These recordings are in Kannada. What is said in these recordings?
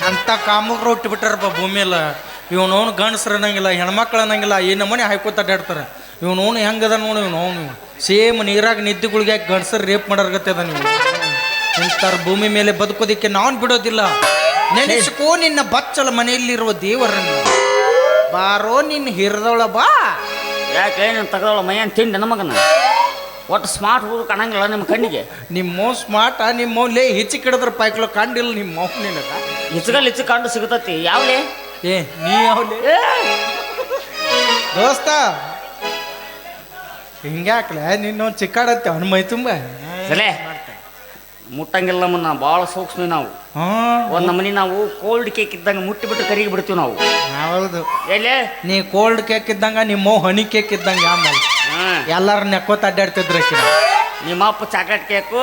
ಅಂತ ಕಾಮಗ್ರು ಹುಟ್ಟು ಬಿಟ್ಟಾರಪ್ಪ ಭೂಮಿಯಲ್ಲ. ಇವನವನು ಗಂಡಸ್ರು ಅನ್ನಂಗಿಲ್ಲ, ಹೆಣ್ಮಕ್ಳು ಅನ್ನಂಗಿಲ್ಲ, ಈ ನಮ್ಮನೆ ಹಾಯ್ಕೋತ ಅಡ್ಡಾಡ್ತಾರೆ. ಇವನವನು ಹೆಂಗದ ನೋಡಿ ಇವನು ಸೇಮ್ ನೀರಾಗ ನಿದ್ದೆಗಳಿಗೆ ಯಾಕೆ ಗಂಡಸರು ರೇಪ್ ಮಾಡೋರ್ಗತ್ತದ. ನೀವು ಇಂಥರ ಭೂಮಿ ಮೇಲೆ ಬದುಕೋದಿಕ್ಕೆ ನಾನು ಬಿಡೋದಿಲ್ಲ. ನೆನೆಸ್ಕೋ ನಿನ್ನ ಬಚ್ಚಲ ಮನೆಯಲ್ಲಿರುವ ದೇವರನ್ನು. ಬಾರೋ ನಿನ್ನ ಹಿರಿದವಳ ಬಾ. ಯಾಕೆ ನೀನು ತಗೊಳ್ಳೋ ಮೈಯನ್ ತಿಂಡಿ ನನ್ನ ಮಗನ ಒಟ್ಟು ಸ್ಮಾರ್ಟ್ ಹುಡುಗ ಕಾಣಂಗಿಲ್ಲ ನಿಮ್ಮ ಕಣ್ಣಿಗೆ. ನಿಮ್ಮ ಸ್ಮಾರ್ಟ ನಿಮ್ಮ ಮೌಲ್ಯ ಹೆಚ್ಚು ಕಿಡಿದ್ರೆ ಪಾಯ್ಕೊಳ್ಳೋ ಕಂಡಿಲ್ಲ ನಿಮ್ಮ ಮೌನ್ ನಿನಗ. ಇಚ್ಚು ಕಂಡು ಸಿಗುತ್ತತಿ ಯಾವ್ಲೇ ಏ ನೀ ಯಾವ್ಲೇ ದೋಸ್ತ ಹಿಂಗ್ಯಾಕ್ಲೆ ನಿನ್ನ ಚಿಕ್ಕಾಡತ್ತೆ ಅವನ ಮೈ ತುಂಬ ಸಲೇ ಮುಟ್ಟಂಗಿಲ್ಲ ನಮ್ಮನ್ನ ಭಾಳ ಸೂಕ್ಷ್ಮ ನಾವು. ಒಂದ್ ನಮ್ಮನಿ ನಾವು ಕೋಲ್ಡ್ ಕೇಕ್ ಇದ್ದಂಗ ಮುಟ್ಟಿಬಿಟ್ಟು ಕರಿಗೆ ಬಿಡ್ತೀವಿ ನಾವು. ಹೌದು ಎಲ್ಲೇ ನೀ ಕೋಲ್ಡ್ ಕೇಕ್ ಇದ್ದಂಗ ನಿಮ್ಮ ಹನಿ ಕೇಕ್ ಇದ್ದಂಗ ಆಮೇಲೆ ಎಲ್ಲಾರ ನೆಕ್ಕೋತ ಅಡ್ಡಾಡ್ತಿದ್ರ. ನಿಮ್ಮ ಅಪ್ಪ ಚಾಕ್ಲೇಟ್ ಕೇಕು,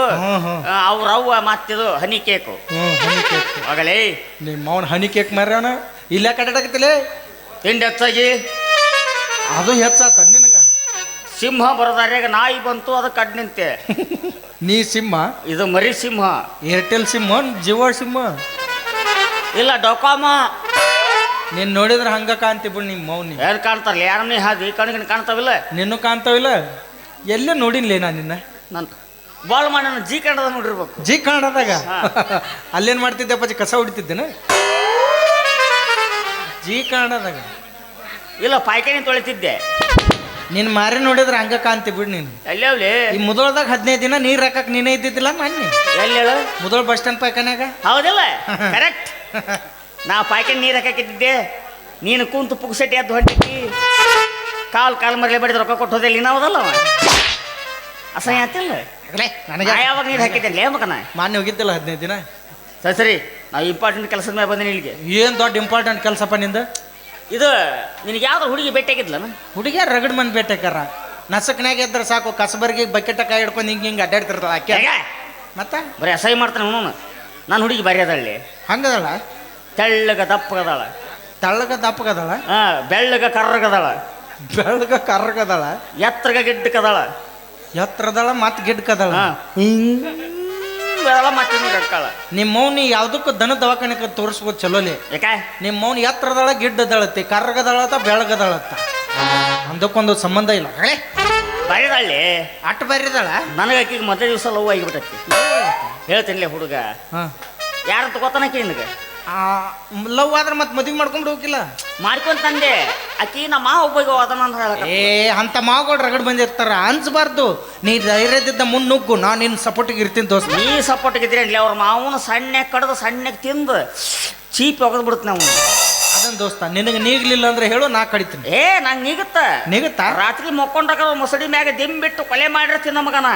ಅವ್ರ ಅವ್ವ ಮತ್ತಿದು ಹನಿ ಕೇಕು. ಹನಿ ಕೇಕ್ ಆಗಲೇ ನಿಮ್ಮ ಅವನ ಹನಿ ಕೇಕ್ ಮಾರ್ಯಾವನ ಇಲ್ಲ ಕಡ್ಡಾಡಕತ್ತಿಲ್ಲ. ತಿಂಡಿ ಹೆಚ್ಚಾಗಿ ಅದು ಹೆಚ್ಚಾತ ನಿನಗ. ಸಿಂಹ ಬರೋದಾರ್ಯಾಗ ನಾಯಿ ಬಂತು ಅದಕ್ಕೆ ಅಡ್ ನಿಂತೆ. ನೀ ಸಿಂಹ, ಇದು ಮರಿ ಸಿಂಹ. ಏರ್ಟೆಲ್ ಸಿಂಹ, ಜಿಯೋ ಸಿಂಹ ಇಲ್ಲ ಡೊಕಾಮ. ನೀನ್ ನೋಡಿದ್ರೆ ಹಂಗ ಕಾಂತಿ ಬಿಡ್ ನಿಮ್ಮ ಮೌನಿ. ಏನ್ ಕಾಣ್ತಾರಲ್ಲ ಯಾರ ನೀ ಹಾದಿ ಕಣ್ಗಿನ ಕಾಣ್ತಾವಿಲ್ಲ. ನಿನ್ನೂ ಕಾಣ್ತಾವಿಲ್ಲ. ಎಲ್ಲೇ ನೋಡಿನ್ಲೇ ನಾ ನಿನ್ನ. ನನ್ ಬಾಳ್ ಮಾಡಿ ನಾನು ಜಿ ಕನ್ನಡದ ನೋಡಿರ್ಬೇಕು. ಜಿ ಕನ್ನಡದಾಗ ಅಲ್ಲೇನ್ ಮಾಡ್ತಿದ್ದೆ ಅಪ್ಪಾಜಿ? ಕಸ ಹೊಡಿತಿದ್ದೇನ ಜಿ ಕನ್ನಡದಾಗ? ಇಲ್ಲ ಪಾಯ್ಕಾನಿ ತೊಳಿತಿದ್ದೆ. ನಿನ್ ಮಾರಿ ನೋಡಿದ್ರೆ ಹಂಗ ಕಾಂತಿ ಬಿಡ್ ನೀನು. ಎಲ್ಲೇ ಈ ಮುದೋಳದಾಗ 15 ದಿನ ನೀರ್ ಹಾಕಕ್ ನೀನೇ ಇದ್ದಿದ್ದಿಲ್ಲ ಮೊನ್ನೆ. ಎಲ್ಲಿ ಹೇಳು? ಮುದೋಳ ಬಸ್ ಸ್ಟ್ಯಾಂಡ್ ಪಾಯ್ಕಾನ್ಯಾಗ. ಹೌದಿಲ್ಲ? ಕರೆಕ್ಟ್. ನಾ ಪಾಯ್ಕಾನಿ ನೀರು ಹಾಕಿದ್ದೆ, ನೀನು ಕುಂತು ಪುಕ್ಸೆಟ್ಟಿ ಎದ್ದು ಹೊಂಟಿದ್ದಿ. ಕಾಲ್ ಮರಲೆ ಬಡಿದ ರೊಕ್ಕ ಕೊಟ್ಟು ಹೋದಲ್ಲಿ ನಾವದಲ್ಲ ಅಸಹ್ಯ ಆತಿಲ್ಲ ನನಗೆ. ಯಾವಾಗ ನೀರು ಹಾಕಿದ್ದೆ ಮಗನ? ಮೊನ್ನೆ ಹೋಗಿದ್ದಿಲ್ಲ 15 ದಿನ. ಸರಿ ನಾವು ಇಂಪಾರ್ಟೆಂಟ್ ಕೆಲಸದ ಮೇಲೆ ಬಂದಿನಿ ಇಲ್ಲಿಗೆ. ಏನ್ ದೊಡ್ಡ ಇಂಪಾರ್ಟೆಂಟ್ ಕೆಲಸಪ್ಪ ನಿಂದ? ಇದು ನಿನಗೆ ಯಾವ್ದು ಹುಡುಗಿ ಭೇಟಿಯಾಗಿದ್ಲನ? ಹುಡುಗಿಯಾರ ರಗಡ್ ಮಂದಿ ಭೇಟಿಯಾಕಾರ. ನಸಕ್ನಾಗ ಇದ್ರೆ ಸಾಕು, ಕಸಬರ್ಗಿ ಬಕೆಟ ಕೈ ಹಿಡ್ಕೊಂಡು ಹಿಂಗೆ ಅಡ್ಡಾಡ್ತಿರ್ತಾಳ ಆಕೆ. ಮತ್ತೆ ಬರೀ ಅಸಹ್ಯ ಮಾಡ್ತಾನೆ ಅವನು. ನಾನು ಹುಡುಗಿ ಬರೀ ಅದಳ್ಳಿ ಹಂಗದಳ. ತೆಳ್ಳಗ ದಪ್ಪಗದಾಳ, ತಳ್ಳಗ ದಪ್ಪಗದಳ, ಬೆಳ್ಳಗ ಕರ್ರಗದಾಳ, ಬೆಳ್ಳಗ ಕರ್ರಗದಳ, ಎತ್ತರಗ ಗಿಡ್ಡಕದಾಳ, ಎತ್ತರದಳ ಮತ್ ಗಿಡ್ಕದಳ. ಮತ್ತೆ ಗಡ್ಕಾಳ. ನಿಮ್ಮ ಮೌನಿ ಯಾವ್ದಕ್ಕೂ ದನ ದವಾಖಾನೆ ತೋರಿಸ್ಬೋದು ಚಲೋಲಿ. ಯಾಕೆ? ನಿಮ್ಮ ಮೌನಿ ಎತ್ತರದಳ ಗಿಡ್ಡದಳತ್ತೆ, ಕರ್ರಗದಳತ್ತ ಬೆಳಗದಳತ್ತ. ಒಂದಕ್ಕೊಂದು ಸಂಬಂಧ ಇಲ್ಲ. ಬರೀದಳ್ಳಿ ಅಟ್ಟು ಬರೀದಳ. ನನಗೆ ಆಕಿಗೆ ಮೊದಲೇ ದಿವಸ ಲವ್ ಆಗಿಬಿಟ್ಟೈತಿ. ಹೇಳ್ತೀನಿ ಹುಡುಗ ಯಾರಂತ ಗೊತ್ತಾನಕಿ ನಿನಗೆ? ಲವ್ ಆದ್ರೆ ಮತ್ತೆ ಮದುವೆ ಮಾಡ್ಕೊಂಡು ಹೋಗಿಲ್ಲ ಮಾಡ್ಕೊಂತಂದೆ. ಆಕಿ ನಮ್ಮ ಒಬ್ಬಗೆ ಹೋದನ ಅಂತ ಹೇಳಕ. ಅಂತ ಮಾವುಗಳು ರಗಡ್ ಬಂದಿರ್ತಾರ, ಅನ್ಸ್ಬಾರ್ದು. ನೀ ಧೈರ್ಯದಿಂದ ಮುನ್ನುಗ್ಗು, ನಾನು ನಿನ್ನ ಸಪೋರ್ಟಿಗೆ ಇರ್ತೀನಿ ದೋಸ್ತ. ನೀ ಸಪೋರ್ಟಿಗೆ ಇದ್ರಿ ಅನ್ಲಿ ಅವ್ರ ಮಾವನ ಸಣ್ಣಗೆ ಕಡ್ದು ಸಣ್ಣಗೆ ತಿಂದು ಚೀಪ್ ಒಗದ್ ಬಿಡುತ್ತೆ ನಾವು. ಅದನ್ ದೋಸ್ತ ನಿನಗೆ ನೀಗ್ಲಿಲ್ಲ ಅಂದ್ರೆ ಹೇಳು, ನಾ ಕಡಿತೀನಿ. ನಂಗೆ ನೀಗುತ್ತಾ? ರಾತ್ರಿ ಮಕ್ಕೊಂಡಾಗ ಮೊಸಡಿ ಮ್ಯಾಗ ದಿಂಬಿಟ್ಟು ಕೊಲೆ ಮಾಡಿರ್ತೀನಿ ನಮಗನ.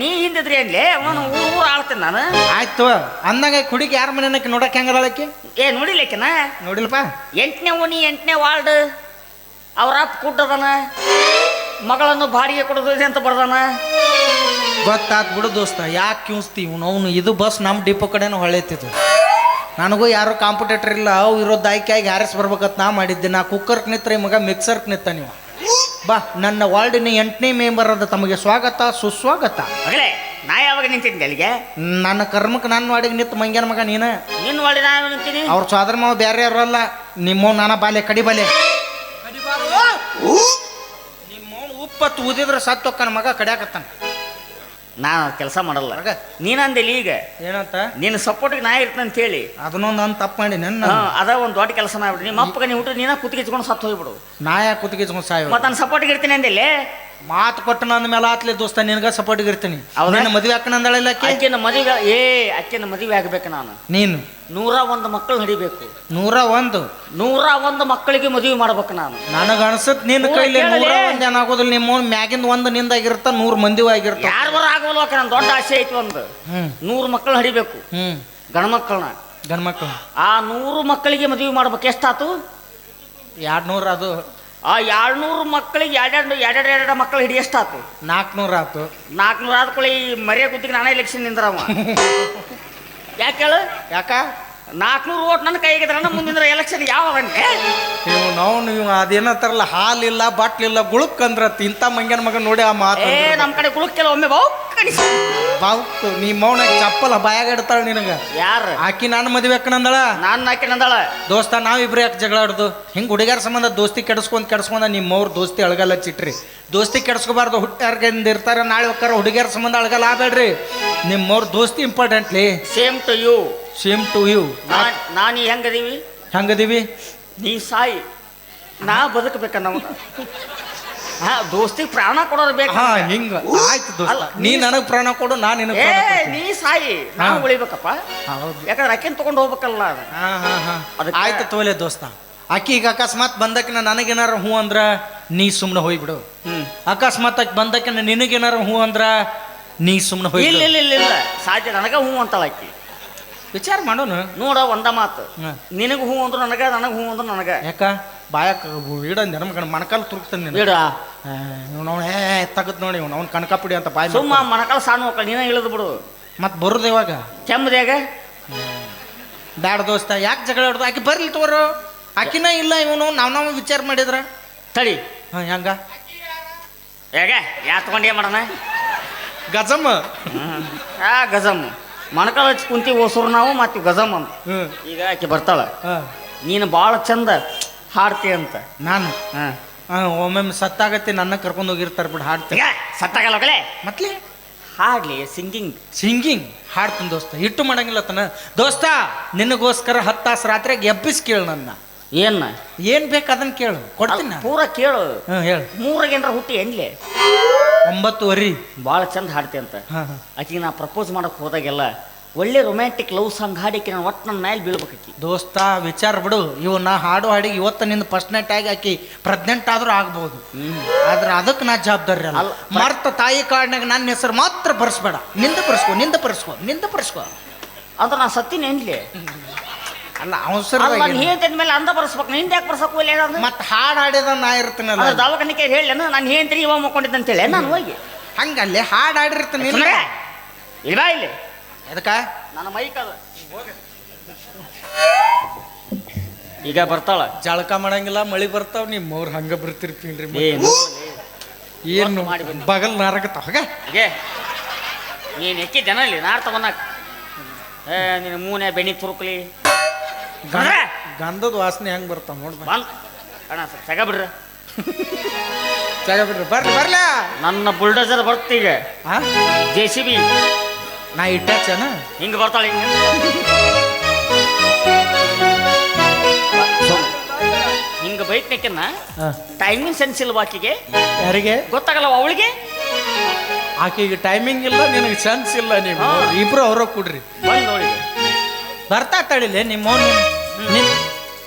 ನೀ ಹಿಂದಿದ್ರಿ ಅನ್ಲಿ ಅವನು ಊರು ಆಳ್ತೀನಿ ನಾನು. ಆಯ್ತು ಅಂದಂಗ ಹುಡುಗಿ ಯಾರ ಮನೆಯಕ್ಕೆ ನೋಡಕ್ ಹೆಂಗದಳಕ್ಕೆ? ನೋಡಿಲ್ಲಕಿನ? ನೋಡಿಲ್ಪ. 8ನೇ ಓಣಿ 8ನೇ ವಾರ್ಡ್. ಅವ್ರ ಅಪ್ಪ ಕುಡ್ಡದನ, ಮಗಳನ್ನು ಬಾಡಿಗೆ ಕೊಡೋದು ಅಂತ ಬರ್ದಾನ. ಗೊತ್ತಾತ್ ಬಿಡು ದೋಸ್ತ, ಯಾಕೆ ಕಿಂಸ್ತಿ ಅವನು. ಇದು ಬಸ್ ನಮ್ಮ ಡಿಪೋ ಕಡೆನೂ ಹೊಳೆತಿದ್ದು. ನನಗೂ ಯಾರು ಕಾಂಪಿಟೇಟರ್ ಇಲ್ಲ, ಅವು ಇರೋದು ಆಯ್ಕೆಯಾಗಿ ಯಾರಸ್ ಬರ್ಬೇಕಂತ ನಾ ಮಾಡಿದ್ದೆ. ನಾ ಕುಕ್ಕರ್ಗೆ ನಿತ್ರ ಮಗ ಮಿಕ್ಸರ್ಗೆ ನಿತ್ತ. ನೀವು ಬಾ, ನನ್ನ ವಾರ್ಡಿನ 8ನೇ ಮೆಂಬರ್ ಅದ, ತಮಗೆ ಸ್ವಾಗತ ಸುಸ್ವಾಗತ. ಆಗಲೇ ನಾ ಯಾವಾಗ ನಿಂತಿದ್ದೆ ಅಲ್ಲಿಗೆ? ನನ್ನ ಕರ್ಮಕ್ಕೆ ನನ್ನ ವಾಡಿಗೆ ನಿಂತು ಮಂಗ್ಯಾನ ಮಗ ನೀನು. ನಿನ್ನ ವಾಡಿ ನಾ ನಿಂತೀನಿ. ಅವ್ರ ಸೋದರ ಮಾವ ಬೇರೆ ಯಾರಲ್ಲ, ನಿಮ್ಮ ನಾನ ಬಾಲೆ ಕಡಿ ಬಾಲೆ. ನಿಮ್ಮ ಉಪ್ಪತ್ತು ಊದಿದ್ರೆ ಸತ್ತೊಕ್ಕನ ಮಗ ಕಡಿಯಾಕತ್ತಾನ. ನಾನು ಕೆಲಸ ಮಾಡಲ್ಲ. ನೀನಂದಿಲ್ಲ ಈಗ ಏನಂತ? ನಿನ್ನ ಸಪೋರ್ಟ್ಗೆ ನಾ ಇರ್ತೇನೆ ಅಂತ ಹೇಳಿ ಅದನ್ನೊಂದು ನಾನು ತಪ್ಪು ಮಾಡಿ ನನ್ನ ಅದ ಒಂದು ದೊಡ್ಡ ಕೆಲಸ ಮಾಡ್ಬಿಡಿ. ನಿಮ್ಮ ಅಪ್ಪಗೆ ನೀವು ಹುಟ್ಟು ನೀನ ಕುತ್ತಿಗೆಚ್ಕೊಂಡು ಸತ್ತು ಹೋಗ್ಬಿಡು. ನಾ ಯಾಕೆ ಕುತ್ತಿಗೆಚ್ಕೊಂಡು ಸಾಯ? ಮತ್ತೆ ನಾನು ಸಪೋರ್ಟ್ಗೆ ಇರ್ತೀನಿ ಅಂದಿಲ್ಲೇ. ಮಾತು ಕೊಟ್ಟು ನನ್ನ ಮೇಲೆ ಆತ್ಲೆ ದೋಸ್ತ, ನಿನಗ ಸಪೋರ್ಟ್ಗೆ ಇರ್ತೀನಿ. ಅವನ ಮದುವೆ ಹಾಕಣ ಅಂದಳಿಲ್ಲ ಆಕೆನ ಮದುವೆ. ಆಕೆನ ಮದುವೆ ಆಗ್ಬೇಕು ನಾನು. ನೀನು 101 ಮಕ್ಕಳು ನಡಿಬೇಕು. 101 ಮಕ್ಕಳಿಗೆ ಮದುವೆ ಮಾಡ್ಬೇಕು ನಾನು. ನನಗ ಅನ್ಸತ್ ನಿನ್ನ ಕೈಲಿ 101 ಏನಾಗೋದಿಲ್ಲ. ನಿಮ್ಮ ಮ್ಯಾಗಿಂದ 1 ನಿಂದಾಗಿರ್ತ 100 ಮಂದಿ ಆಗಿರ್ತ. ಯಾರು ಬರೋ ಆಗಲ್ಲ. ನನ್ನ ದೊಡ್ಡ ಆಸೆ ಐತಿ ಒಂದು. 100 ಮಕ್ಕಳು ಹಡಿಬೇಕು, ಗಂಡ್ಮಕ್ಕಳನ್ನ. ಆ 100 ಮಕ್ಕಳಿಗೆ ಮದುವೆ ಮಾಡ್ಬೇಕು. ಎಷ್ಟಾತು? 200. ಅದು ಆ 200 ಮಕ್ಕಳಿಗೆ ಎರಡು ಮಕ್ಕಳು ಹಿಡಿ ಎಷ್ಟಾತು? 400 ಆತು. 400 ಆದ್ಕೊಳ್ಳಿ ಮರ್ಯ ಕುತ್ತಿಗೆ ನಾನೇ ಎಲೆಕ್ಷನ್ ನಿಂದ್ರವ. ಯಾಕೆ ಹೇಳು? ಯಾಕ 400 ಓಟ್ ನನ್ನ ಕೈಗಿದ್ರ ಮುಂದಿನ ಎಲೆಕ್ಷನ್ ಯಾವ ಇವ್ ಅದೇನತ್ತಾರಲ್ಲ ಹಾಲಿಲ್ಲ ಬಾಟ್ಲಿಲ್ಲ ಗುಳುಕ್ ಅಂದ್ರ ಇಂಥ ಮಂಗ್ಯನ ಮಗ ನೋಡಿ ಆ ಮಾತು ನಮ್ಮ ಕಡೆ ಗುಳುಕ್ಕೆಲ್ಲ ಒಮ್ಮೆ ಬಾವುಕು ನೀ ಮೌನ ಚಪ್ಪಲ ಬಾಯಾಗ ಇಡ್ತಾಳ ನಿನಗ ಯಾರು ಆಕಿ ನಾನು ಮದುವೆ ಅಕ್ಕನಂದಳ ನಾನು ಆಕಿನಂದಳ ದೋಸ್ತ ನಾವಿಬ್ರು ಯಾಕೆ ಜಗಳ ಆಡುದು ಹಿಂಗೆ ಹುಡುಗ್ಯಾರ ಸಂಬಂಧ ದೋಸ್ತಿ ಕೆಡಿಸ್ಕೊಂಡ ನಿಮ್ಮವ್ರ ದೋಸ್ತಿ ಅಳಗಲ್ಲ ಚಿಟ್ರಿ ದೋಸ್ತಿ ಕೆಡಿಸ್ಕೋಬಾರ್ದು ಹುಟ್ಟಾರ್ಗಿಂದ ಇರ್ತಾರೆ ನಾಳೆ ಹೋಗ್ತಾರ ಹುಡುಗಿಯರ ಸಂಬಂಧ ಅಳಗಲ್ಲ ಆಬೇಡ್ರಿ ನಿಮ್ಮವ್ರ ದೋಸ್ತಿ ಇಂಪಾರ್ಟೆಂಟ್ಲಿ ಸೇಮ್ ಟು ಯು ನಾನು ಹೆಂಗದೀವಿ ನೀ ಸಾಯಿ ನಾ ಬದುಕಬೇಕ ನಾವು ದೋಸ್ತಿ ಪ್ರಾಣ ಕೊಡೋರು ಬೇಕು ಹಿಂಗ ಆಯ್ತು ದೋಸ್ತ ನೀ ನನಗ್ ಪ್ರಾಣ ಕೊಡು ನಾನು ನಿನಗೆ ನೀ ಸಾಯಿ ನಾ ಉಳಿಬೇಕಪ್ಪ ಯಾಕಂದ್ರೆ ಅಕ್ಕಿನ ತಗೊಂಡು ಹೋಗ್ಬೇಕಲ್ಲ ಆಯ್ತು ತೋಲೆ ದೋಸ್ತ ಆಕಿ ಈಗ ಅಕಸ್ಮಾತ್ ಬಂದಕಿನ ನನಗೇನಾರ ಹೂ ಅಂದ್ರ ನೀ ಸುಮ್ನೆ ಹೋಗ್ಬಿಡು ಅಕಸ್ಮಾತ್ ಆಕಿ ಬಂದಕಿನ ನಿನಗೇನಾರ ಹೂ ಅಂದ್ರ ನೀ ಸುಮ್ನೆ ಹೋಗಿ ಇಲ್ಲ ಸಾಧ್ಯ ನನಗ ಹೂ ಅಂತಳ ಆಕಿ ವಿಚಾರ ಮಾಡೋನು ನೋಡ ಒಂದ ಮಾತು ನಿನಗ ಹೂ ಅಂದ್ರು ನನಗ ಹೂ ಅಂದ್ರು ನನಗ ಯಾಕ ಬಾಯಕ್ ಇಡ ನಮ್ಗಣ ಮಣಕಾಲ್ ತುರುಕ್ತಾನೆ ತಗದ್ ನೋಡಿ ಅವ್ನು ಕನಕಾಪುಡಿ ಅಂತ ಬಾಯ್ ಸುಮ್ಮ ಮಣಕಾಲ್ ಸಣ್ಣ ಹೋಗ್ಕ ನೀನ ಇಳಿದು ಬಿಡು ಮತ್ ಬರುದ ಇವಾಗ ಕೆಮ್ಮದ್ಯಾಗ ಬ್ಯಾಡ ದೋಸ್ತ ಯಾಕೆ ಜಗಳ ಆಡ್ದು ಆಕಿ ಬರ್ಲಿ ತೋರು ಆಕಿನ ಇಲ್ಲ ಇವನು ನಾವು ವಿಚಾರ ಮಾಡಿದ್ರ ತಡಿ ಹೆಂಗ ಹೇಗ ಯಾ ತಗೊಂಡೇ ಮಾಡೋಣ ಗಜಮ್ ಗಜಮ್ ಮಣಕಾಲ ಹಚ್ಚಿ ಕುಂತಿ ಓಸೂರು ನಾವು ಮತ್ತೆ ಗಜಮ್ ಅಂತ ಈಗ ಆಕಿ ಬರ್ತಾಳ ನೀನು ಭಾಳ ಚಂದ ಹಾಡ್ತಿ ಅಂತ ನಾನು ಒಮ್ಮೊಮ್ಮೆ ಸತ್ತಾಗತ್ತೆ ನನ್ನ ಕರ್ಕೊಂಡು ಹೋಗಿರ್ತಾರೆ ಬಿಡು ಹಾಡ್ತಿ ಸತ್ತಾಗಲ್ಲ ಹೋಗಲೇ ಮತ್ಲಿ ಹಾಡ್ಲಿ ಸಿಂಗಿಂಗ್ ಹಾಡ್ತೀನಿ ದೋಸ್ತ ಇಟ್ಟು ಮಾಡಂಗಿಲ್ಲ ತನ ದೋಸ್ತ ನಿನಗೋಸ್ಕರ 10 ತಾಸು ರಾತ್ರಿಗೆ ಎಬ್ಬಿಸಿ ಕೇಳು ನನ್ನ ಏನ್ ಬೇಕು ಅದನ್ನ ಕೇಳು ಕೊಡ್ತೀನಿ ಪೂರ ಕೇಳು ಹೇಳು 3 ಹುಟ್ಟಿ ಎನ್ಲೆ 9:30 ಭಾಳ ಚಂದ ಹಾಡ್ತಿ ಅಂತ ಆಕಿಗೆ ನಾ ಪ್ರಪೋಸ್ ಮಾಡಕ್ ಹೋದಾಗೆಲ್ಲ ಒಳ್ಳೆ ರೊಮ್ಯಾಂಟಿಕ್ ಲವ್ ಸಾಂಗ್ ಹಾಡಿಕೆ ನಾನು ಒಟ್ಟು ನನ್ನ ಮೇಲೆ ಬೀಳ್ಬೇಕಾಕಿ ದೋಸ್ತ ವಿಚಾರ ಬಿಡು ಇವು ನಾ ಹಾಡು ಹಾಡಿಗೆ ಇವತ್ತು ನಿಂದು ಫಸ್ಟ್ ನೈಟ್ ಆಗಿ ಆಕಿ ಪ್ರೆಗ್ನೆಂಟ್ ಆದ್ರೂ ಆಗ್ಬೋದು ಆದ್ರೆ ಅದಕ್ಕೆ ನಾ ಜವಾಬ್ದಾರಿ ಅಲ್ಲ ಮರ್ತ ತಾಯಿ ಕಾರ್ಡ್ನಾಗ ನನ್ನ ಹೆಸರು ಮಾತ್ರ ಬರ್ಸ್ಬೇಡ ನಿಂದ ಬರ್ಸ್ಕೊ ಅಂದ್ರೆ ನಾ ಸತ್ತಿನ ಏನ್ಲಿ ಅಲ್ಲ ಅವಸರ ಮೇಲೆ ಅಂದ ಬರ್ಸ್ಬೇಕು ನಿಂದ ಯಾಕೆ ಬರ್ಸಕ್ ಹೋಗ್ಲಿ ಮತ್ತೆ ಹಾಡು ಹಾಡಿದ ನಾ ಇರ್ತೀನಲ್ಲ ದವಾಖಾನಿಕೆ ಹೇಳಿ ನಾನು ಹೇಳ್ತೀನಿ ಇವಾಗ ಮುಕ್ಕೊಂಡಿದ್ದೆ ಅಂತೇಳಿ ನಾನು ಹೋಗಿ ಹಂಗಲ್ಲಿ ಹಾಡು ಹಾಡಿರ್ತೀನಿ ಇಲ್ವಾ ಇಲ್ಲಿ ಅದಕ್ಕ ನನ್ನ ಮೈಕ್ ಅದ ಈಗ ಬರ್ತಾಳ ಜಳಕ ಮಾಡಂಗಿಲ್ಲ ಮಳಿ ಬರ್ತಾವ ನಿಮ್ಮವ್ರು ಹಂಗ ಬರ್ತಿರ್ತೀನ್ರಿ ಏನು ಬಗಲ್ ನಾರಕತ್ತ ನೀನ್ ಎಕ್ಕಿದ್ದೇನ ಇಲ್ಲಿ ನಾರ್ ತಗೊಂಡಾಕ ನಿನ್ನ ಮೂನೆ ಬೆಣ್ಣಿ ತುರುಕ್ಲಿ ಗಂಧದ ವಾಸನೆ ಹೆಂಗ್ ಬರ್ತಾವ ನೋಡ್ ಬಂದ್ ಅಣ್ಣ ಸಗ ಬಿಡ್ರಿ ಬರ್ಲ ನನ್ನ ಬುಲ್ಡೋಸರ್ ಬರ್ತೀಗ JCB ನಾ ಇಟ್ಟಾಚನ ಹಿಂಗ ಬರ್ತಾಳೆ ಹಿಂಗ ಬೈಕ್ನಕ್ಕಿನ್ನ ಟೈಮಿಂಗ್ ಸೆನ್ಸ್ ಇಲ್ವಾ ಆಕಿಗೆ ಯಾರಿಗೆ ಗೊತ್ತಾಗಲ್ಲ ಅವಳಿಗೆ ಆಕೆಗೆ ಟೈಮಿಂಗ್ ಇಲ್ಲ ನಿನಗೆ ಸೆನ್ಸ್ ಇಲ್ಲ ನೀವು ಇಬ್ರು ಅವ್ರ ಕೊಡ್ರಿ ಬಂದ್ ನೋಡಿ ಬರ್ತಾ ತಡಿಲೆ ನಿಮ್ಮ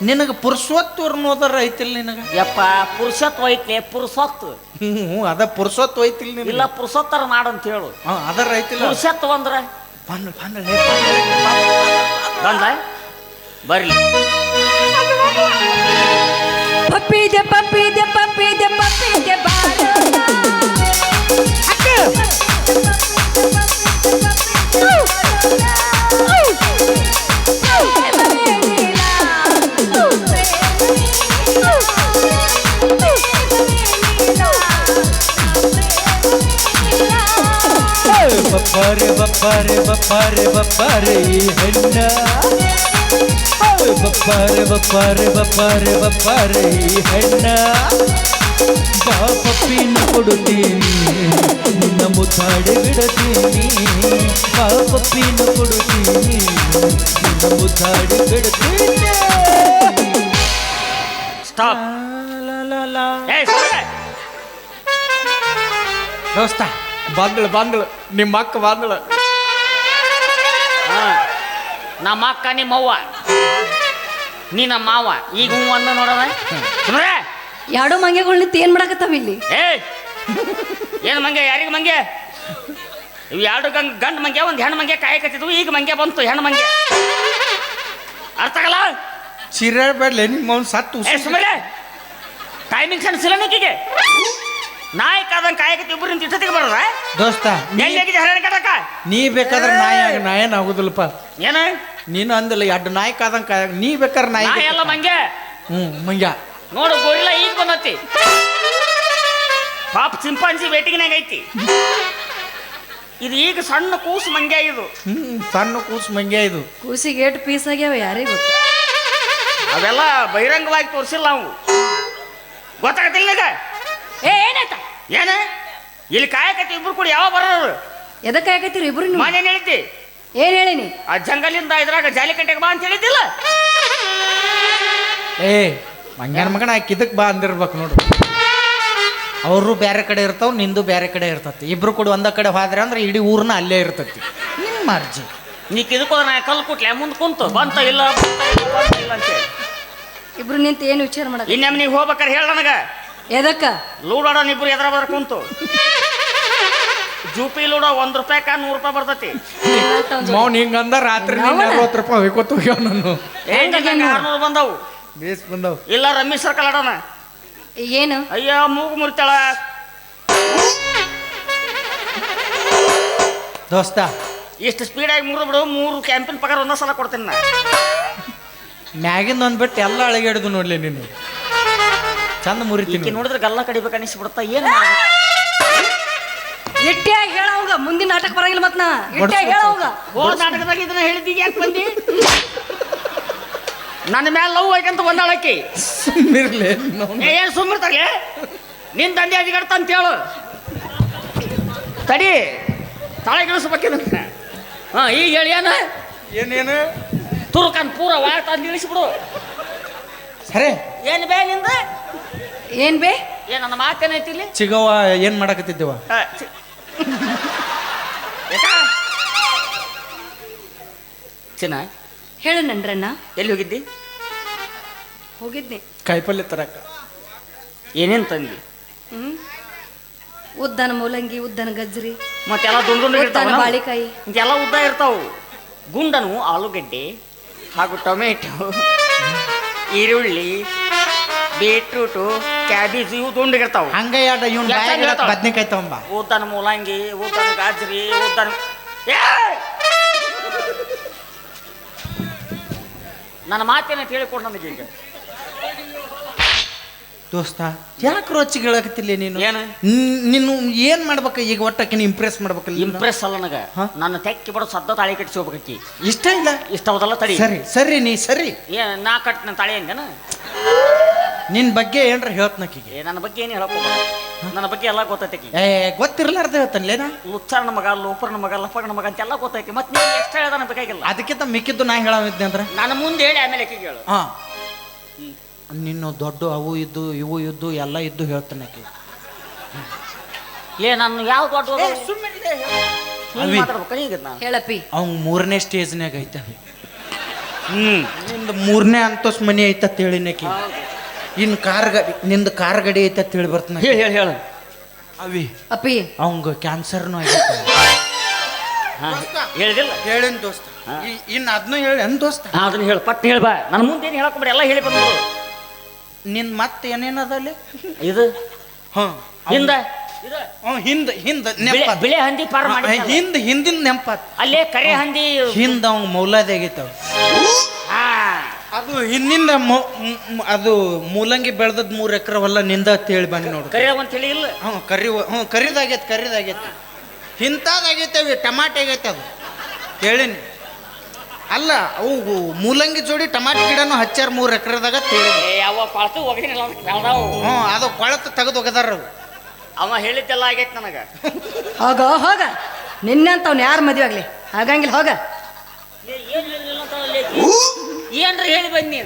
ನಿನಗೆ ಪುರುಷೋತ್ತು ಅನ್ನೋದರ ಐತಿಲ್ಲ ನಿನಗ ಯಪ್ಪ ಪುರುಷತ್ವ ಐತ್ಲೆ ಪುರುಷತ್ತು ಅದ ಪುರುಷೋತ್ತು ಐತಿಲ್ಲ ಇಲ್ಲ ಪುರುಷೋತ್ತರ ಮಾಡಂತ ಹೇಳು ಅದರ ಐತಿಲ್ಲ ಪುರುಷತ್ವ ಅಂದ್ರ ಬಂದ ಬರ್ಲಿ ಪಪ್ಪಿದೆ ಬಾರೋ ಬಪ್ಪಾರೆ ಈ ಹೆಣ್ಣ ಬಪ್ಪಾರೆ ಈ ಹೆಣ್ಣ ಪಪ್ಪಿನ ಕೊಡುತ್ತೀನಿ ನಿನ್ನ ಮುದ್ದಾಡಿ ಬಿಡುತ್ತೀನಿ ಪಪ್ಪಿನ ಕೊಡುತ್ತೀನಿ ನಿನ್ನ ಮುದ್ದಾಡಿ ಬಿಡುತ್ತೀನಿ ಸ್ಟಾಪ್ ದೋಸ್ತ ಬಂದಳು ನಿಮ್ಮ ಅಕ್ಕ ಬಂದಳು ನಮ್ಮ ಅಕ್ಕ ನಿಮ್ಮವ್ವ ನೀ ನಮ್ಮ ಮಾವ ಈಗ ಹೂ ಅನ್ನ ನೋಡವ ಎರಡು ಮಂಗೆಗಳು ನಿಂತು ಏನ್ ಮಾಡಕತ್ತಾವ ಇಲ್ಲಿ ಏನು ಮಂಗೆ ಯಾರಿಗೆ ಮಂಗೆ ಇವು ಎರಡು ಗಂಡು ಮಂಗೆ ಒಂದು ಹೆಣ್ಣು ಮಂಗೆ ಕಾಯಕತ್ತಿದ್ವು ಈಗ ಮಂಗೆ ಬಂತು ಹೆಣ್ಣು ಮಂಗೆ ಅರ್ಥ ಆಗಲ್ಲ ಚಿರಾಡ್ಬೇಡ್ಲೆ ನಿಮ್ಮ ಅವ್ನು ಸತ್ತು ಸುಮ್ಮನೆ ಟೈಮಿಂಗ್ ಸೆನ್ಸ್ ಇಲ್ಲ ನಿಕ್ಕಿಗೆ ನಾಯಕ ಆದಂಗೆ ಕಾಯಕತ್ತಿ ಇಬ್ಬರು ನಿಂತು ಇಷ್ಟೊತ್ತಿಗೆ ಬರೋದ ದೋಸ್ತ ಎಲ್ಲಿ ಹರಾಣಿ ಕಟ್ಟಕ ನೀ ಬೇಕಾದ್ರೆ ನಾಯ ಏನಾಗುದಿಲ್ಲಪ್ಪ ಏನು ನೀನು ಅಂದಿಲ್ಲ ಎರಡು ನಾಯಿ ಕಾದಂಗ ನೀ ಬೇಕಾರೆ ನಾಯಿ ನಾ ಎಲ್ಲ ಮಂಗೆ ಮಂಗ್ಯ ನೋಡು ಗೋರಿಲ್ಲ ಈಗ ಬಂದತಿ ಪಾಪ ಚಿಂಪಾಂಜಿ ವೇಟಿಂಗ್ನಾಗ ಐತಿ ಇದು ಈಗ ಸಣ್ಣ ಕೂಸು ಮಂಗ್ಯ ಇದು ಸಣ್ಣ ಕೂಸು ಮಂಗ್ಯ ಇದು ಕೂಸಿಗೆ ಏಟು ಪೀಸ್ ಆಗ್ಯಾವ ಯಾರಿಗೆ ಗೊತ್ತು. ಅವೆಲ್ಲ ಬಹಿರಂಗವಾಗಿ ತೋರಿಸಿಲ್ಲ ನಾವು ಗೊತ್ತಾಗತ್ತಿಲ್ಲ ಈಗ ಏನಾಯ್ತ ಏನ ಇಲ್ಲಿ ಕಾಯಕತ್ತಿ ಇಬ್ರು ಕೂಡ ಯಾವ ಬರೋರು ಎದಕ್ಕೆ ಆಗತ್ತೀರಿ ಇಬ್ರು ನೀವು? ಮನೇನು ಹೇಳಿದ್ದಿ ಏನ್ ಹೇಳಿನಿ? ಆ ಜಂಗಲಿಂದ ಇದ್ರಾಗ ಜಾಲಿಕಟ್ಟೆಗೆ ಬಾ ಅಂತ ಹೇಳಿದ್ದಿಲ್ಲ ಏ ಮಂಗ್ಯನ ಮಗನ ಆಕೆ ಇದಕ್ಕೆ ಬಾ ಅಂದಿರ್ಬೇಕು ನೋಡು. ಅವರು ಬೇರೆ ಕಡೆ ಇರ್ತಾವ, ನಿಂದು ಬೇರೆ ಕಡೆ ಇರ್ತತಿ. ಇಬ್ರು ಕೂಡ ಒಂದ ಕಡೆ ಹೋದ್ರೆ ಅಂದ್ರೆ ಇಡೀ ಊರ್ನ ಅಲ್ಲೇ ಇರ್ತತಿ. ನಿಮ್ಮ ಅರ್ಜಿ ನೀ ಕಿದಕೋದ ನಾ ಕಲ್ಲು ಕುಟ್ಲೆ ಮುಂದೆ ಕುಂತು ಬಂತ ಇಲ್ಲ ಅಂತೇಳಿ ಇಬ್ರು ನಿಂತು ಏನು ವಿಚಾರ ಮಾಡಕ? ಇನ್ನೊಮ್ಮೆ ನೀವು ಹೋಗ್ಬೇಕಾರೆ ಹೇಳ ನನಗ ಎದಕ್ಕ ಲೂಡೋಣ ಇಬ್ರು ಎದ್ರ ಬದ್ರ ಕುಂತು ಜೂಪಿ ಲೂಡೋ ₹1 100 ಬರ್ತತಿ. ಮೌನ್ ಹಿಂಗಂದ ರಾತ್ರಿ ₹60 ಹೋಯ್ಕೋತ ಹೋಗ್ಯಾವ ನಾನು. 600 ಬಂದವು ಬೇಸ್ ಬಂದವು. ಇಲ್ಲ ರಮ್ಮಿ ಸರ್ಕಲ್ ಆಡೋಣ. ಏನು? ಅಯ್ಯ ಮೂಗು ಮುರಿತಾಳ ದೋಸ್ತ. ಇಷ್ಟು ಸ್ಪೀಡಾಗಿ ಮುರಿದ್ಬಿಡು 3 ಕ್ಯಾಂಪಿನ ಪಗಾರ ಒಂದೇ ಸಲ ಕೊಡ್ತೀನಿ ನಾ. ಮ್ಯಾಗಿಂದ ಅಂದ್ಬಿಟ್ಟು ಎಲ್ಲ ಅಳಗಾಡಿದು ನೋಡ್ಲಿ ನೀನು. ಚಂದ ಮುರಿತೀನಿ. ನೋಡಿದ್ರೆ ಗಲ್ಲ ಕಡಿಬೇಕು ಅನಿಸ್ಬಿಡುತ್ತಾ ಏನು ಇಟ್ಟಿಯಾಗಿ ಹೇಳೋಗ ಮುಂದಿನ ನಾಟಕ ಬರಂಗಿಲ್ಲ ಮತ್ ನಾ ಇಟ್ಟಿಯಾಗಿ ಹೇಳೋಗ. ಹೋದ ನಾಟಕದಾಗ ಇದನ್ನ ಹೇಳಿದ್ದೀಗ ಯಾಕೆ ಬಂದಿ? ನನ್ನ ಮ್ಯಾಲ ಲವ್ ಐಕಂತ ಬಂದಾಳಕ್ಕಿ. ಸುಮ್ಮಿರ್ಲಿ ಏನು ಸುಮ್ಮಿರ್ತಾರೆ ನಿನ್ ತಂದೆ ಅದಿಗಡ್ತ ಅಂತ ಹೇಳು. ತಡಿ ತಳೆಗಿಳಿಸ್ಬೇಕೇನು? ಹಾಂ ಈಗ ಹೇಳಿ ಏನೇನು ತುರುಕನ್ ಪೂರ ವಾರ ತಂದು ಇಳಿಸ್ಬಿಡು. ಸರಿ ಏನು ಬೇ ನಿಂದ? ಏನ್ ಬೇ? ಏನ್ ನನ್ನ ಮಾತೇನೈತಿ ಇಲ್ಲಿ? ಚಿಗವ್ವ ಏನ್ ಮಾಡಕತ್ತಿದ್ದೇವ? ಚಿನ್ನ ಹೇಳು ನನ್ರಣ್ಣ. ಎಲ್ಲಿ ಹೋಗಿದ್ದಿ? ಹೋಗಿದ್ನಿ ಕಾಯಿಪಲ್ಲೆ ತರಕ. ಏನೇನು ತಂದಿ? ಉದ್ದನ ಮೂಲಂಗಿ, ಉದ್ದನ ಗಜ್ರಿ, ಮತ್ತೆಲ್ಲ ದುಂಡು ಉದ್ದನ ಬಾಳಿಕಾಯಿ, ಎಲ್ಲ ಉದ್ದ ಇರ್ತಾವು. ಗುಂಡನು ಆಲೂಗಡ್ಡೆ ಹಾಗೂ ಟೊಮೆಟೊ, ಈರುಳ್ಳಿ, ಬೀಟ್ರೂಟು, ಕ್ಯಾಬೇಜ್ ಇವು ದುಂಡಿಗಿರ್ತಾವ. ಹಂಗ ಇವ್ನ ಬದ್ನಿಕಾಯಿ ತಗೊಂಬ. ಉದ್ದನ ಮೂಲಂಗಿ, ಉದ್ದನ ಗಾಜರಿ, ಉದ್ದನ ನನ್ನ ಮಾತೇನ ಹೇಳಿಕೊಡು ನನಗೆ ಈಗ. ದೋಸ್ತ ಯಾಕೆ ರೋಚಿಗೆ ಹೇಳಕತ್ತಿಲ್ಲ ನೀನು? ಏನು ನೀನು ಏನ್ ಮಾಡ್ಬೇಕ ಈಗ? ಒಟ್ಟಕ್ಕೆ ಇಂಪ್ರೆಸ್ ಮಾಡ್ಬೇಕಲ್ಲ. ಇಂಪ್ರೆಸ್ ಅಲ್ಲ ನನಗ, ನನ್ನ ತೆಕ್ಕಿ ಬಡ ಸದ್ದ ತಾಳಿ ಕಟ್ಟಿಸಿ ಹೋಗ್ಬೇಕಿ. ಇಷ್ಟ ಇಲ್ಲ ಇಷ್ಟ ಹೌದಲ್ಲ? ತಡಿ ಸರಿ ಸರಿ ನೀ ಸರಿ. ನಾ ಕಟ್ ನನ್ನ ತಾಳಿ ಹಂಗನ ನಿನ್ ಬಗ್ಗೆ ಏನ್ರ ಹೇಳ್ತನಕಿಗೆ? ನನ್ನ ಬಗ್ಗೆ ಏನು ಹೇಳಕ್ ನನ್ನ ಬಗ್ಗೆ ಎಲ್ಲ ಗೊತ್ತೈತಿ. ಗೊತ್ತಿರ್ಲಾರ್ದ ಹೇಳ್ತಾನಲೇನಾ? ಲುಚ್ಚಾರನ ಮಗ, ಲೋಪರ್ನ ಮಗ, ಲಫಗನ ಮಗ ಅಂತ ಎಲ್ಲ ಗೊತ್ತೈತಿ. ಮತ್ತೆ ನೀವು ಎಷ್ಟು ಹೇಳೋದನ್ನ ಬೇಕಾಗಿಲ್ಲ. ಅದಕ್ಕಿಂತ ಮಿಕ್ಕಿದ್ದು ನಾ ಹೇಳವಿದ್ದೆ ಅಂದ್ರೆ ನಾನು ಮುಂದೆ ಹೇಳಿ ಆಮೇಲೆ ಆಕೆಗೆ ಹೇಳು. ಹಾ ನಿನ್ನ ದೊಡ್ಡ ಅವು ಇದ್ದು ಇವು ಇದ್ದು ಎಲ್ಲ ಇದ್ದು ಹೇಳ್ತಾನೆ ಆಕೆ. ನಾನು ಯಾವ ದೊಡ್ಡ ಅವಿ ಹೇಳಪ್ಪಿ. ಅವ್ನ್ 3ನೇ ಸ್ಟೇಜ್ನಾಗ ಐತವೆ. ನಿಂದು 3ನೇ ಅಂತಸ್ ಮನಿ ಐತತ್ ಹೇಳಿನಕಿ. ಇನ್ ಕಾರ್ ಗಾಡಿ, ನಿಂದು ಕಾರ್ ಗಾಡಿ ಐತತ್ ಹೇಳಿ ಬರ್ತಾನ. ಹೇಳಿ ಹೇಳಿ ಹೇಳು ಅವಿ. ಅಪ್ಪಿ ಅವಂಗ ಕ್ಯಾನ್ಸರ್ನು ಆಗೈತೆ. ಹೇಳಿದಿಲ್ಲ? ಹೇಳಿನ ದೋಸ್ತ. ಇನ್ನು ಅದನ್ನು ಹೇಳಿ ಅನ್ ದೋಸ್ತ. ಅದನ್ನ ಹೇಳು, ಪಟ್ ಹೇಳಿ ಬಾ. ನನ್ನ ಮುಂದೆ ಏನು ಹೇಳಕ್ಬಿಡಿ, ಎಲ್ಲ ಹೇಳಿ ಬಂದು. ನಿನ್ ಮತ್ತೆ ಏನೇನದ ಅಲ್ಲಿ? ಇದು ಹಿಂದ ಹಿಂದ ಹಿಂದ ಬಿಳೆ ಹಂದಿ ಪಾರ್ ಮಾಡಿ ಹಿಂದಿನ ನೆಂಪಾತ್. ಅಲ್ಲೇ ಕರೆ ಹಂದಿ ಹಿಂದ ಅವಂಗ ಮೌಲಾದಿ ಆಗೈತವ. ಅದು ಹಿಂದಿಂದ ಅದು ಮೂಲಂಗಿ ಬೆಳೆದದ್ 3 ಎಕರೆ ಹೊಲ ನಿಂದ ಅಂತ ಹೇಳಿ ಬಂದು ನೋಡು. ಕರಿ ಅಂತ ಹೇಳಿ ಇಲ್ಲ? ಕರಿದಾಗೈತಿ ಕರಿದಾಗೈತಿ. ಇಂಥದ್ದಾಗೈತವಿ. ಟಮಾಟೆ ಆಗೈತೆ ಅದು ಹೇಳಿನಿ. ಅಲ್ಲ ಅವು ಮೂಲಂಗಿ ಜೋಡಿ ಟಮಾಟೆ ಗಿಡನು ಹಚ್ಚಾರ 3 ಎಕರೆದಾಗ ಯಾವ ಪಾಳ್ತು ಹೋಗಿನಿಲ್ಲ. ಅದು ಕೊಳತು ತೆಗೆದು ಒಗದಾರ. ಅವ ಹೇಳಿದ್ದೆಲ್ಲ ಆಗೈತೆ ನನಗ. ಹೋಗ ಹೋಗ, ನಿನ್ನಂತವ್ನು ಯಾರು ಮದುವೆ ಆಗ್ಲಿ ಆಗಂಗಿಲ್ಲ. ಹೋಗ. ಏನ್ರಿ ಹೇಳಿ ಬನ್ನಿ.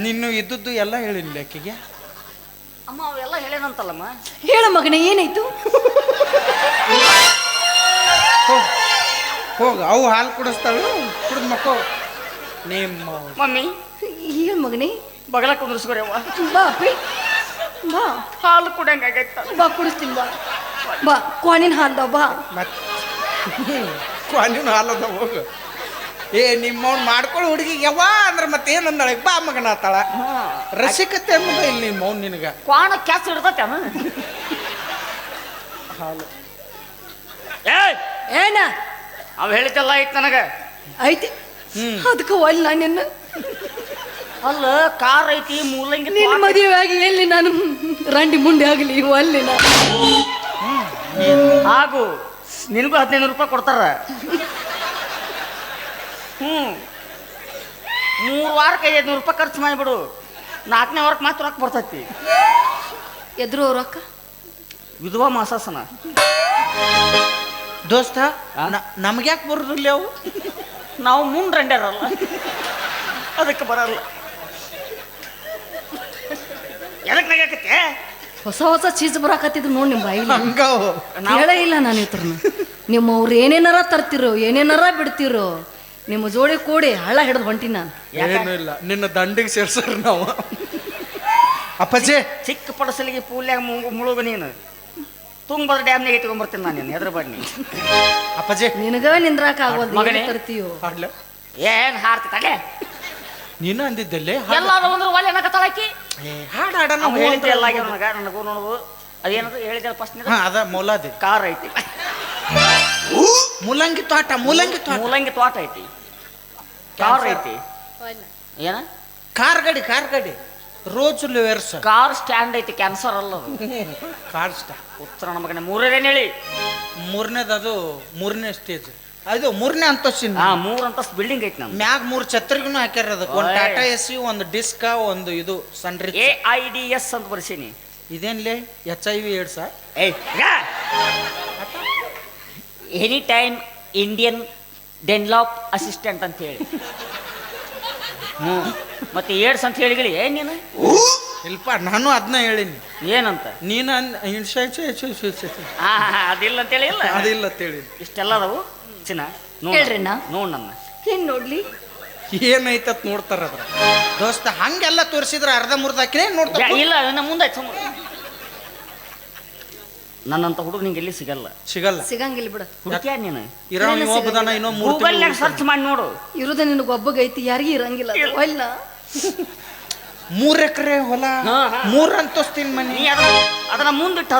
ನಿನ್ನು ಇದ್ದದ್ದು ಎಲ್ಲ ಹೇಳಿಲ್ಲ ಆಕೆಗೆ. ಅಮ್ಮ ಅವೆಲ್ಲ ಹೇಳೇನಂತಲ್ಲಮ್ಮ. ಹೇಳು ಮಗನೇ, ಏನಾಯ್ತು? ಹೋಗ, ಅವು ಹಾಲು ಕುಡಿಸ್ತಾಳು, ಕುಡಿದ್ ಮಕ್ಕೋ. ನಿಮ್ಮ ಮಮ್ಮಿ ಹೇಳು ಮಗನೇ. ಬಗಲ ಕುಂದ್ರಿಸ್ಕೊರವ್ವ. ಬಾ ಅಪ್ಪಿ ಬಾ. ಹಾಲು ಕುಡಂಗಾಗೈತ. ಬಾ ಕುಡಿಸ್ತೀನಿ ಬಾ. ಬಾ ಕ್ವಾನಿನ ಹಾಲ್ದಾವ ಬಾ. ಮತ್ತೆ ಕ್ವಾನಿನ ಹಾಲದ ಹೋಗು. ನಿಮ್ಮವ್ನು ಮಾಡ್ಕೊಳ್ಳೋ ಹುಡುಗಿಗೆ ಯಾವ ಅಂದ್ರೆ ಮತ್ತೆ ಏನಂದಾಳೆ? ಬಾ ಮಗನ ಆತಾಳ. ರಸಿಕತೆ ಅನ್ನೋದ ಇಲ್ಲಿ ನಿಮ್ಮ ಮೌನ್ ನಿನಗ. ಕ್ವಾಣ ಕ್ಯಾಸ್ ಇಡ್ತೈತೆ ಹಾಲು. ಏನ ಅವ ಹೇಳಿದ್ದೆಲ್ಲ ಐತ್ ನನಗ. ಐತಿ ಅದಕ್ಕೆ ಒಳ್ಳೆ ನಾನು ನಿನ್ನ ಅಲ್ಲ ಕಾರ್ ಐತಿ ಮೂಲಂಗಿ ನಿನ್ನ ಮದುವೆ ಆಗಿ ಎಲ್ಲಿ ನಾನು ರಂಡಿ ಮುಂದೆ ಆಗಲಿ ಒಳ್ಳೆ ನಾನು ಹಾಗೂ ನಿನಗೂ 15 ರೂಪಾಯಿ ಕೊಡ್ತಾರ 3 ವಾರಕ್ಕೆ 500 ರೂಪಾಯಿ ಖರ್ಚು ಮಾಡಿಬಿಡು 4ನೇ ವಾರಕ್ಕೆ ಮಾತ್ರ ರೊಕ್ಕ ಬರ್ತೈತಿ ಎದ್ರು ಅವ್ರ ಅಕ್ಕ ವಿಧವಾ ಮಾಸಾಸನ ದೋಸ್ತ ನಮ್ಗ್ಯಾಕೆ ಬರೋದಿಲ್ಲ ಅವು ನಾವು ಮುಂಡ್ರಂಡ್ಯಾರಲ್ಲ ಅದಕ್ಕೆ ಬರಲ್ಲ ಎದಕ್ಕೆ ನಗಾಕತ್ತೆ ಹೊಸ ಹೊಸ ಚೀಸ್ ಬರಾಕತ್ತಿದ್ರು ನೋಡಿ ನಿಮ್ಮ ಬಾಯಿಲಿ ಹಂಗಾವು ಹೇಳೇ ಇಲ್ಲ ನಾನು ಇತ್ರನ ನಿಮ್ಮವ್ರು ಏನೇನಾರ ತರ್ತಿರೋ ಏನೇನಾರ ಬಿಡ್ತಿರೋ ನಿಮ್ಮ ಜೋಡಿ ಕೂಡಿ ಹಳ್ಳ ಹಿಡಿದು ಹೊಂಟಿ ನಾನು ಏನೂ ಇಲ್ಲ ನಿನ್ನ ದಂಡಿಗೆ ಸೇರ್ಸರ್ ನಾವು ಅಪ್ಪಾಜಿ ಚಿಕ್ಕ ಪಡಸಲಿಗೆ ಪೂಲ್ಯಾಗ ಮುಳುಗ ನೀನು ತುಂಗಭದ್ರ ಡ್ಯಾಮ್ನಾಗ ಎತ್ಕೊಂಡ್ಬರ್ತೀನಿ ನಾನು ನೀನು ಹೆದ್ರ ಬನ್ನಿ ಅಪ್ಪಾಜಿ ನಿನಗ ನಿಂದ್ರಾಕ ಆಗೋದು ಮಗನೇ. ಏನ್ ತರ್ತೀಯೋ ಹಾಡ್ಲ ಏನ್ ಹಾರ್ತಿತ್ತಾಗೆ ನೀನು ಅಂದಿದ್ದಲ್ಲೇ ಎಲ್ಲಾದ್ರೂ ಅಂದ್ರೆ ಒಳ್ಳೆ ಅನ್ನಕತ್ತಾಳಕಿ ಹಾಡು ಹಾಡೋಣ ನಾವು ಹೇಳಿದ್ದೆ ಎಲ್ಲ ಆಗ್ಯಾವ ನನಗೂ ನೋಡುವು ಅದೇನದು ಹೇಳಿದೆ ಫಸ್ಟ್ ಹಾ ಅದ ಮೊಲಾದಿ ಕಾರ್ ಐತಿ ಮೂಲಂಗಿ ತೋಟ ಮೂಲಂಗಿ ತೋಟ ಐತಿ ಕಾರ್ ಐತಿ ಏನ ಕಾರ್ ಗಾಡಿ ರೋಜು ಲಿವೆರ್ಸ್ ಕಾರ್ ಸ್ಟ್ಯಾಂಡ್ ಐತಿ ಕ್ಯಾನ್ಸರ್ ಅಲ್ಲ ಅದು ಕಾರ್ ಸ್ಟಾ ಉತ್ತರ ನಮಗನೆ ಮೂರನೇನು ಹೇಳಿ ಮೂರನೇದು ಮೂರನೇ ಸ್ಟೇಜ್ ಅದು ಮೂರನೇ ಅಂತಸ್ತಿನ 3 ಅಂತಸ್ತು ಬಿಲ್ಡಿಂಗ್ ಐತಿ ನಮ್ದು ಮ್ಯಾಗ 3 ಛತ್ರಿಗೂ ಹಾಕ್ಯಾರ ಅದಕ್ಕೆ ಒಂದು ಟಾಟಾ ಎಸ್ ಒಂದು ಡಿಸ್ಕ ಒಂದು ಇದು ಸನ್ರಿ AIDS ಅಂತ ಬರ್ಸೀನಿ ಇದೇನ್ಲೇ HIV AIDS any time Indian ಡೆನ್ಲಾಪ್ ಅಸಿಸ್ಟೆಂಟ್ ಅಂತ ಹೇಳಿ ಮತ್ತೆ ಏಡ್ಸ್ ಅಂತ ಹೇಳಿಗಳಿ ಏನ್ ನೀನು ಇಲ್ಪ ನಾನು ಅದನ್ನ ಹೇಳಿನಿ ಏನಂತ ನೀನು ಅದಿಲ್ಲ ಅಂತ ಹೇಳಿ ಇಲ್ಲ ಅದಿಲ್ಲ ಅಂತೇಳಿ ಇಷ್ಟೆಲ್ಲ ಅದಾವು ಚಿನ್ನ ಹೇಳ್ರಿ ನಾ ನೋಡ್ ನನ್ನ ಏನ್ ನೋಡ್ಲಿ ಏನೈತತ್ ನೋಡ್ತಾರ ಅದ್ರ ದೋಸ್ತ ಹಂಗೆಲ್ಲ ತೋರಿಸಿದ್ರ ಅರ್ಧ ಮುರ್ದ ಹಾಕಿನೇ ನೋಡ್ತಾರ ಇಲ್ಲ ನನ್ನ ಮುಂದೆ ನನ್ನಂತ ಹುಡುಗ ನಿಂಗೆ ಎಲ್ಲಿ ಸಿಗಲ್ಲ ಸಿಗಂಗಿಲ್ಲ ಬಿಡ ಹುಡುಕ್ಯಾ ನೀನು ಇರೋ ಒಬ್ಬದಾನ ಇನ್ನೂ 3 ಗೂಗಲ್ನಾಗ ಸರ್ಚ್ ಮಾಡಿ ನೋಡು ಇರುದ ನಿನಗೆ ಒಬ್ಬಗೈತಿ ಯಾರಿಗೂ ಇರಂಗಿಲ್ಲ ಅದು. ಒಲ್ಲ 3 ಎಕರೆ ಹೊಲ ಹಾ, 3 ಅಂತಸ್ತಿನ ಮನಿ ನೀ ಅದನ್ನ ಮುಂದಿಟ್ಟು